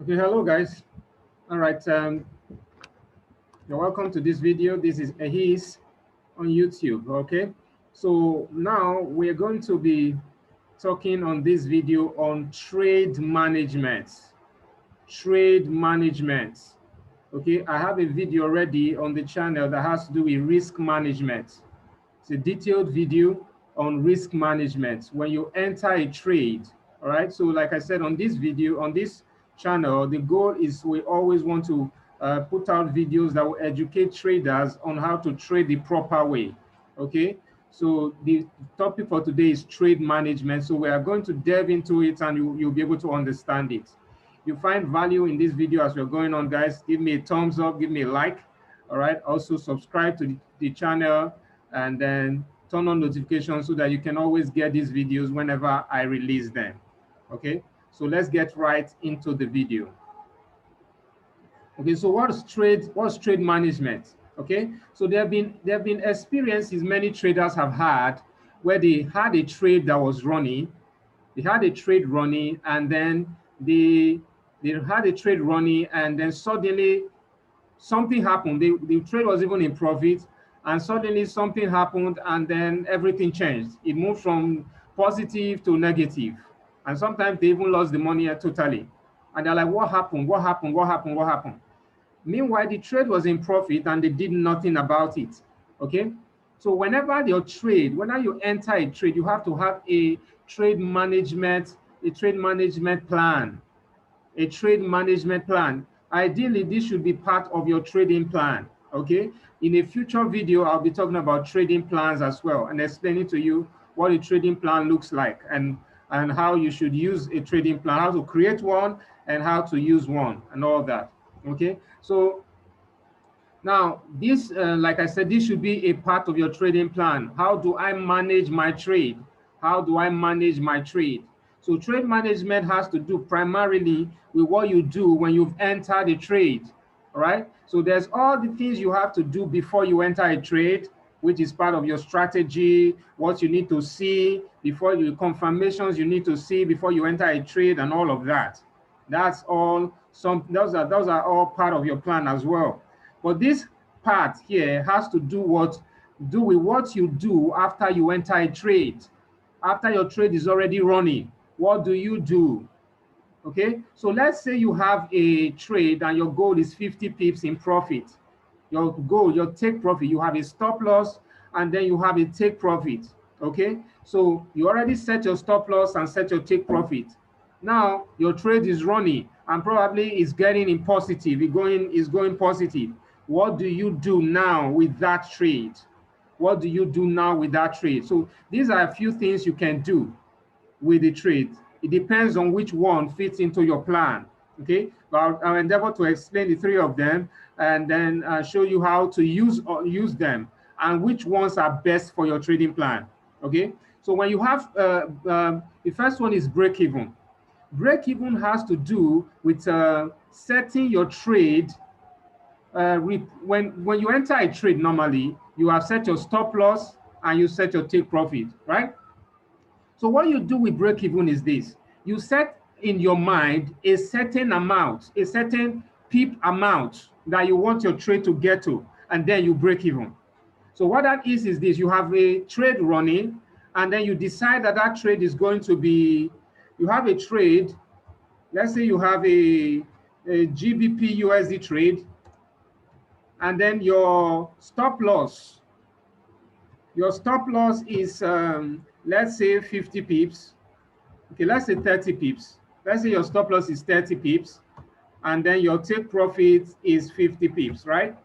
Okay, hello guys. All right, you're welcome to this video. This is Ehis on YouTube. Okay, so now we're going to be talking on this video on trade management. Trade management. Okay, I have a video already on the channel that has to do with risk management. It's a detailed video on risk management when you enter a trade. All right, so like I said on this video, on this channel, the goal is we always want to put out videos that will educate traders on how to trade the proper way. Okay, so the topic for today is trade management. So we are going to delve into it and you'll be able to understand it. If you find value in this video as we're going on, guys, give me a thumbs up, give me a like. All right, also subscribe to the channel and then turn on notifications so that you can always get these videos whenever I release them. Okay, so let's get right into the video. Okay, so what's trade management? Okay, so there have been experiences many traders have had where they had a trade that was running, and then they had a trade running, and then suddenly something happened. The trade was even in profit, and suddenly something happened, and then everything changed. It moved from positive to negative, and sometimes they even lost the money totally. And they're like, what happened? What happened? What happened? What happened? Meanwhile, the trade was in profit and they did nothing about it. Okay. So whenever you enter a trade, you have to have a trade management plan. A trade management plan. Ideally, this should be part of your trading plan. Okay. In a future video, I'll be talking about trading plans as well and explaining to you what a trading plan looks like and how you should use a trading plan, how to create one and how to use one and all that. Okay. So now this, like I said, this should be a part of your trading plan. How do I manage my trade? How do I manage my trade? So trade management has to do primarily with what you do when you've entered a trade, all right? So there's all the things you have to do before you enter a trade, which is part of your strategy, what you need to see before you, confirmations you need to see before you enter a trade and all of that. That's all, those are all part of your plan as well. But this part here has to do with what you do after you enter a trade. After your trade is already running, what do you do? Okay, so let's say you have a trade and your goal is 50 pips in profit. Your goal, your take profit, you have a stop loss and then you have a take profit. Okay, so you already set your stop loss and set your take profit. Now your trade is running and probably is getting in positive, it's going positive. What do you do now with that trade? What do you do now with that trade? So these are a few things you can do with the trade. It depends on which one fits into your plan. Okay, but I'll endeavor to explain the three of them and then show you how to use them and which ones are best for your trading plan. Okay, so when you have the first one is break even. Break even has to do with setting your trade. When you enter a trade, normally you have set your stop loss and you set your take profit, right? So what you do with break even is this: you set in your mind a certain amount, a certain pip amount that you want your trade to get to, and then you break even. So what that is this: you have a trade running, and then you decide that that trade is going to be, you have a trade, let's say you have a GBP USD trade, and then your stop loss is let's say 50 pips. Okay, let's say 30 pips. Let's say your stop loss is 30 pips and then your take profit is 50 pips, right?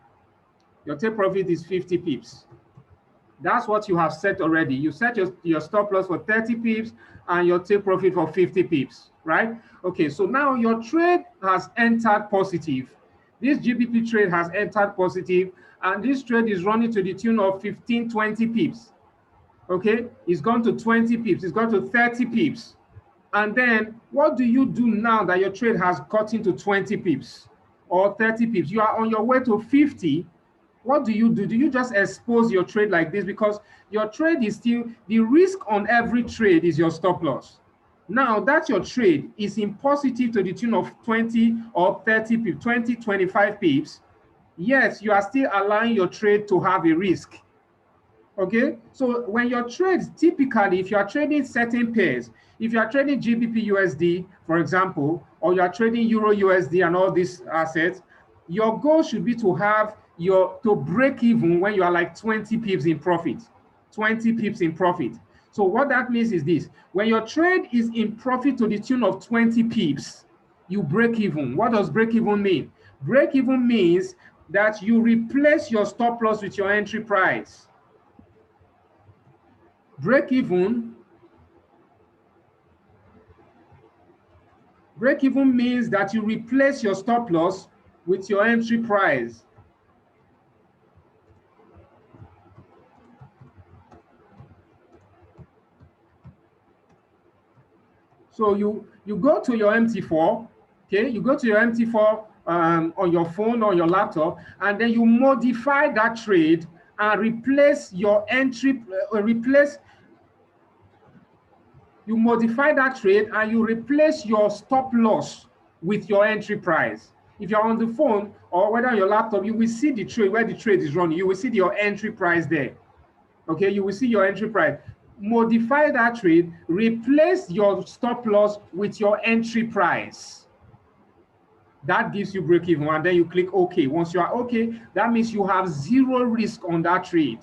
Your take profit is 50 pips. That's what you have set already. You set your stop loss for 30 pips and your take profit for 50 pips, right? Okay, so now your trade has entered positive. This GBP trade has entered positive, and this trade is running to the tune of 15, 20 pips. Okay, it's gone to 20 pips, it's gone to 30 pips. And then what do you do now that your trade has gotten to 20 pips or 30 pips? You are on your way to 50. What do you do? Do you just expose your trade like this? Because your trade is still, the risk on every trade is your stop loss. Now that your trade is in positive to the tune of 20 or 30 pips, 20, 25 pips, yes, you are still allowing your trade to have a risk. Okay, so when your trades, typically, if you are trading certain pairs, if you are trading GBP USD, for example, or you are trading Euro USD and all these assets, your goal should be to break even when you are like 20 pips in profit, 20 pips in profit. So what that means is this: when your trade is in profit to the tune of 20 pips, you break even. What does break even mean? Break even means that you replace your stop loss with your entry price. Break even means that you replace your stop loss with your entry price. So you go to your MT4, okay? You go to your MT4 on your phone or your laptop, and then you modify that trade and replace your entry, you modify that trade and you replace your stop loss with your entry price. If you're on the phone or whether on your laptop, you will see the trade, where the trade is running. You will see your entry price there. Okay, you will see your entry price. Modify that trade, replace your stop loss with your entry price. That gives you break even, and then you click OK. Once you are OK, that means you have zero risk on that trade.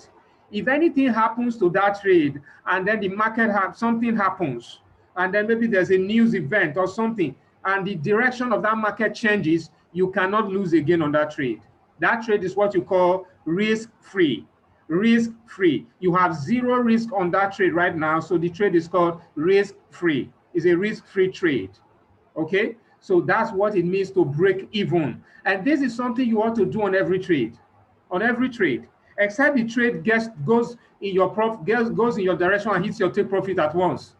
If anything happens to that trade and then the market something happens, and then maybe there's a news event or something, and the direction of that market changes, you cannot lose again on that trade. That trade is what you call risk-free. Risk-free. You have zero risk on that trade right now, so the trade is called risk-free. It's a risk-free trade. Okay? So that's what it means to break even. And this is something you ought to do on every trade. On every trade. Except the trade goes in your direction and hits your take profit at once.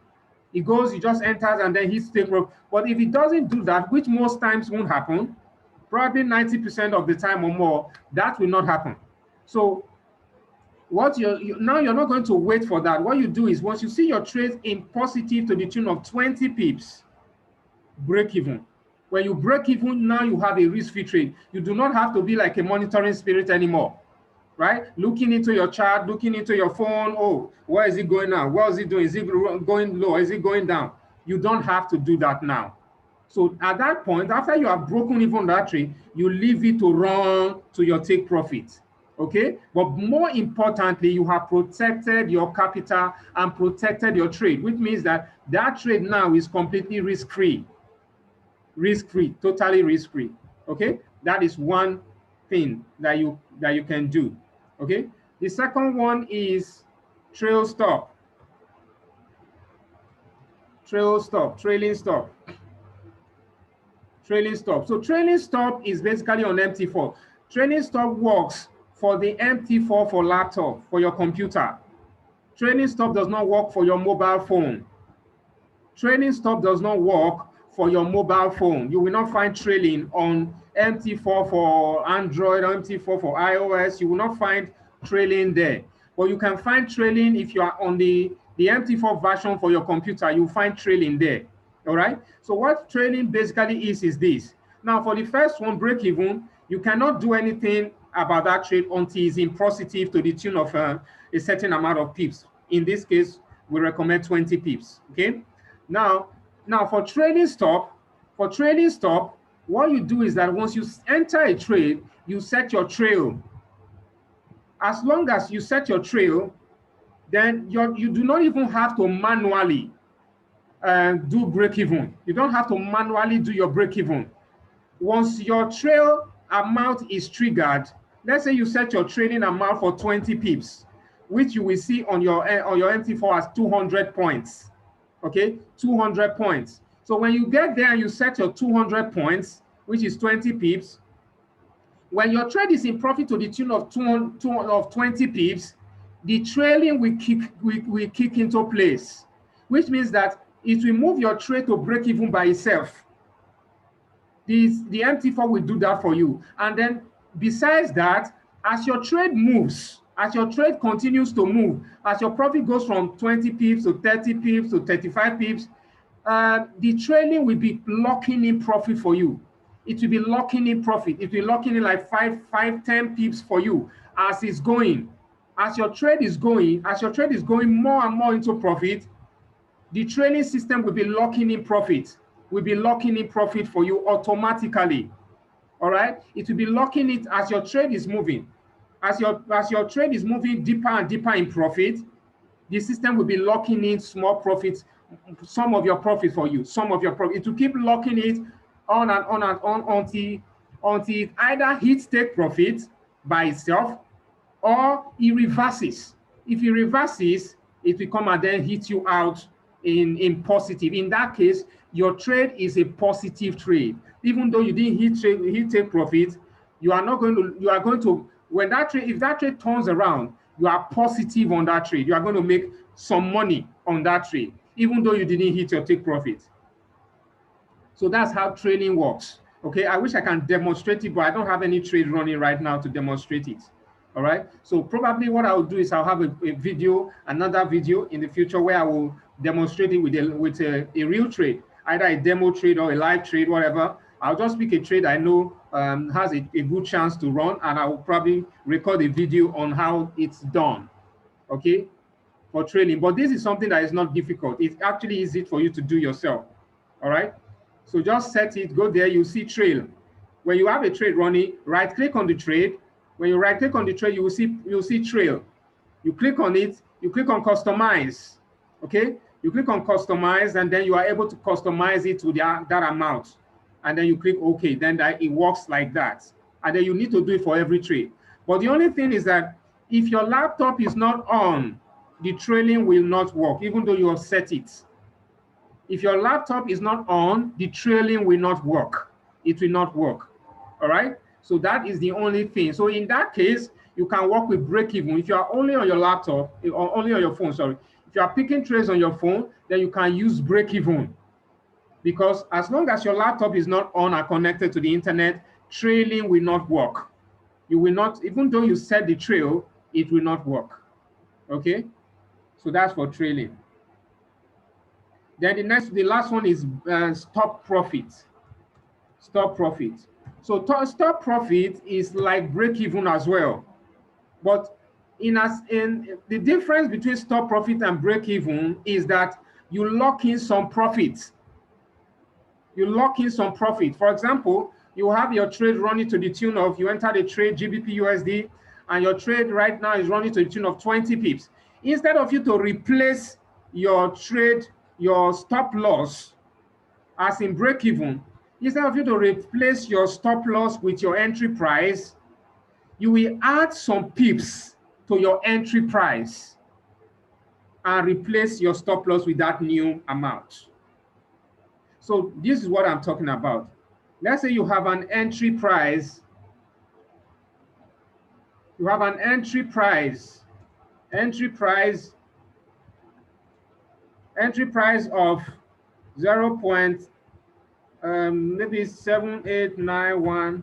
It just enters and then hits take profit. But if it doesn't do that, which most times won't happen, probably 90% of the time or more, that will not happen. So now you're not going to wait for that. What you do is, once you see your trade in positive to the tune of 20 pips, break even. When you break even, now you have a risk-free trade. You do not have to be like a monitoring spirit anymore, right? Looking into your chart, looking into your phone. Oh, where is it going now? What is it doing? Is it going low? Is it going down? You don't have to do that now. So at that point, after you have broken even that trade, you leave it to run to your take profit. Okay, but more importantly, you have protected your capital and protected your trade, which means that trade now is completely risk-free. Risk-free, totally risk-free. Okay, that is one thing that you can do. Okay, the second one is trailing stop. So trailing stop is basically on MT4. Trailing stop works for the MT4 for laptop, for your computer. Trailing stop does not work for your mobile phone. Trailing stop does not work for your mobile phone. You will not find trailing on MT4 for Android or MT4 for iOS. You will not find trailing there. But you can find trailing if you are on the MT4 version for your computer. You'll find trailing there. All right. So what trailing basically is this. Now, for the first one, break even, you cannot do anything about that trade until it's in positive to the tune of a certain amount of pips. In this case, we recommend 20 pips. Okay. Now for trailing stop, what you do is that once you enter a trade, you set your trail. As long as you set your trail, then you do not even have to manually do break even. You don't have to manually do your break even. Once your trail amount is triggered, let's say you set your trading amount for 20 pips, which you will see on your MT4 as 200 points. Okay, 200 points. So when you get there and you set your 200 points, which is 20 pips, when your trade is in profit to the tune of 20 pips, the trailing will kick into place, which means that it will move your trade to break even by itself. The MT4 will do that for you. And then besides that, as your trade moves, as your trade continues to move, as your profit goes from 20 pips to 30 pips to 35 pips, the trailing will be locking in profit for you. It will be locking in profit. It will be locking in like 10 pips for you as it's going. As your trade is going more and more into profit, the trailing system will be locking in profit. Will be locking in profit for you automatically. All right, it will be locking it as your trade is moving. As your trade is moving deeper and deeper in profit, the system will be locking in small profits, some of your profit for you, some of your profit. It will keep locking it on and on and on until it either hits take profit by itself or it reverses. If it reverses, it will come and then hit you out in positive. In that case, your trade is a positive trade. Even though you didn't hit take profit, you are going to, when that trade, if that trade turns around, you are positive on that trade. You are going to make some money on that trade, even though you didn't hit your take profit. So that's how trading works. Okay, I wish I can demonstrate it, but I don't have any trade running right now to demonstrate it. All right, so probably what I will do is I'll have a video, another video in the future where I will demonstrate it with a real trade, either a demo trade or a live trade, whatever. I'll just pick a trade I know has a good chance to run, and I will probably record a video on how it's done, okay, for trading. But this is something that is not difficult. It's actually easy for you to do yourself, all right? So just set it, go there, you see trail. When you have a trade running, right-click on the trade. When you right-click on the trade, you will see trail. You click on it, you click on customize, okay? You click on customize, and then you are able to customize it to that amount. And then you click OK, then it works like that. And then you need to do it for every trade. But the only thing is that if your laptop is not on, the trailing will not work, even though you have set it. If your laptop is not on, the trailing will not work. It will not work, all right? So that is the only thing. So in that case, you can work with break even. If you are only on your laptop, or only on your phone, sorry. If you are picking trades on your phone, then you can use break even. Because as long as your laptop is not on or connected to the internet, trailing will not work. You will not, even though you set the trail, it will not work, okay? So that's for trailing. Then the last one is stop profit. Stop profit. So stop profit is like break even as well. But in the difference between stop profit and break even is that you lock in some profit. You lock in some profit. For example, you have your trade running to the tune of, you enter the trade GBP USD, and your trade right now is running to the tune of 20 pips. Instead of you to replace your trade, your stop loss, as in break even, instead of you to replace your stop loss with your entry price, you will add some pips to your entry price and replace your stop loss with that new amount. So this is what I'm talking about. Let's say you have an entry price. You have an entry price of 0.7891.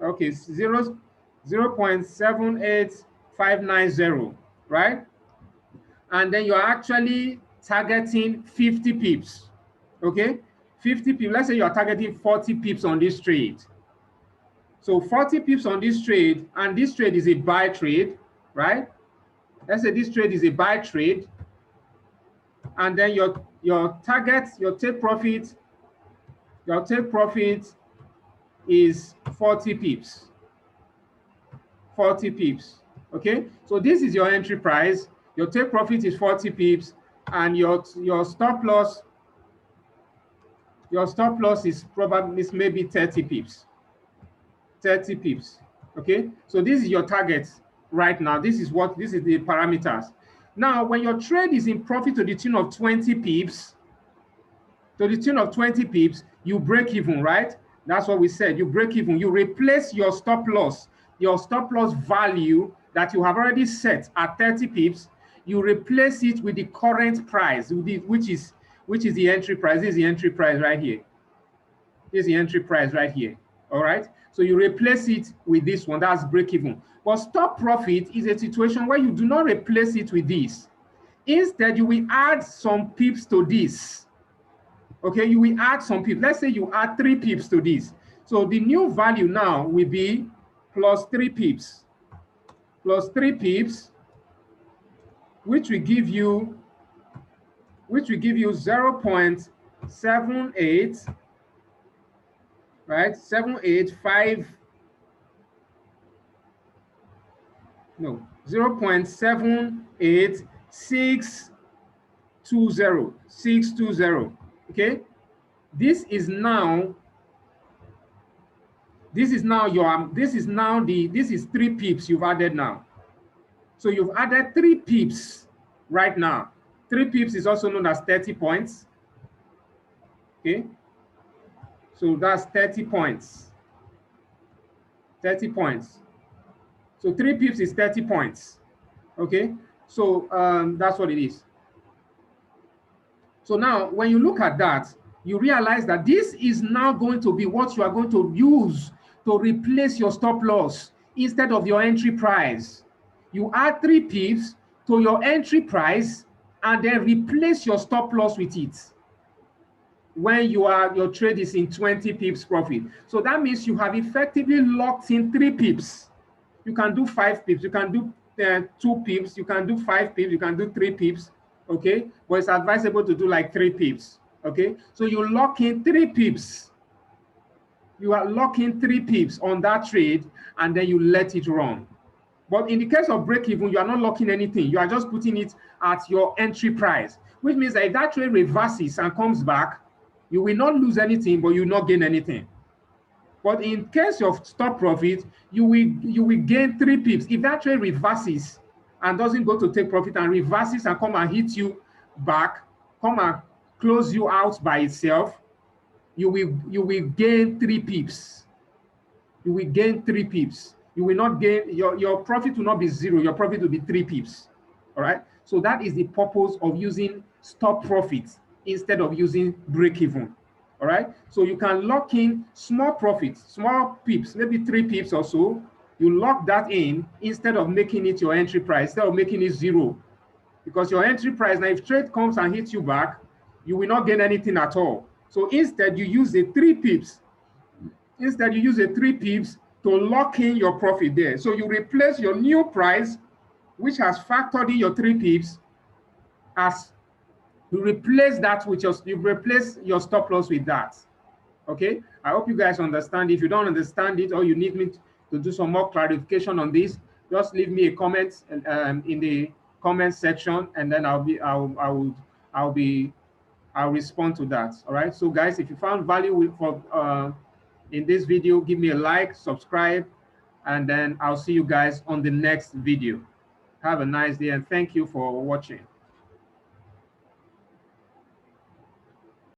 Okay, 0.78590, right? And then you're actually targeting 50 pips. Okay, 50 pips. Let's say you are targeting 40 pips on this trade. So 40 pips on this trade, and this trade is a buy trade, right? Let's say this trade is a buy trade, and then your target, your take profit is 40 pips. 40 pips. Okay, so this is your entry price. Your take profit is 40 pips, and your stop loss. Your stop loss is maybe 30 pips. 30 pips. Okay, so this is your target right now. This is the parameters. Now, when your trade is in profit to the tune of 20 pips, you break even, right? That's what we said. You break even. You replace your stop loss value that you have already set at 30 pips. You replace it with the current price, which is the entry price. This is the entry price right here. This is the entry price right here. All right. So you replace it with this one. That's break even. But stop profit is a situation where you do not replace it with this. Instead, you will add some pips to this. Okay, you will add some pips. Let's say you add 3 pips to this. So the new value now will be plus 3 pips. Plus 3 pips, which will give you 0.78, right? 785, no, 0.78620. Okay, this is now this is 3 pips you've added now. So you've added 3 pips right now. 3 pips is also known as 30 points. Okay, so that's 30 points. 30 points. So 3 pips is 30 points. Okay, so that's what it is. So now when you look at that, you realize that this is now going to be what you are going to use to replace your stop loss instead of your entry price. You add 3 pips to your entry price and then replace your stop loss with it when your trade is in 20 pips profit. So that means you have effectively locked in 3 pips. You can do 5 pips, you can do 2 pips, you can do 5 pips, you can do 3 pips, okay? But it's advisable to do like 3 pips, okay? So you lock in 3 pips. You are locking 3 pips on that trade and then you let it run. But in the case of break even, you are not locking anything. You are just putting it at your entry price, which means that if that trade reverses and comes back, you will not lose anything, but you will not gain anything. But in case of stop profit, you will gain 3 pips. If that trade reverses and doesn't go to take profit and reverses and come and hit you back, come and close you out by itself, you will gain 3 pips. You will gain 3 pips. You will not gain, your profit will not be 0, your profit will be 3 pips. All right. So that is the purpose of using stop profit instead of using break even. All right. So you can lock in small profits, small pips, maybe 3 pips or so. You lock that in instead of making it your entry price, instead of making it 0. Because your entry price, now if trade comes and hits you back, you will not gain anything at all. So instead you use the 3 pips. Instead you use the 3 pips to lock in your profit there. So you replace your new price, which has factored in your 3 pips, as you replace that with you replace your stop loss with that. Okay, I hope you guys understand. If you don't understand it or you need me to do some more clarification on this, just leave me a comment in the comment section, and then I'll respond to that. All right. So guys, if you found value in this video, give me a like, subscribe, and then I'll see you guys on the next video. Have a nice day and thank you for watching.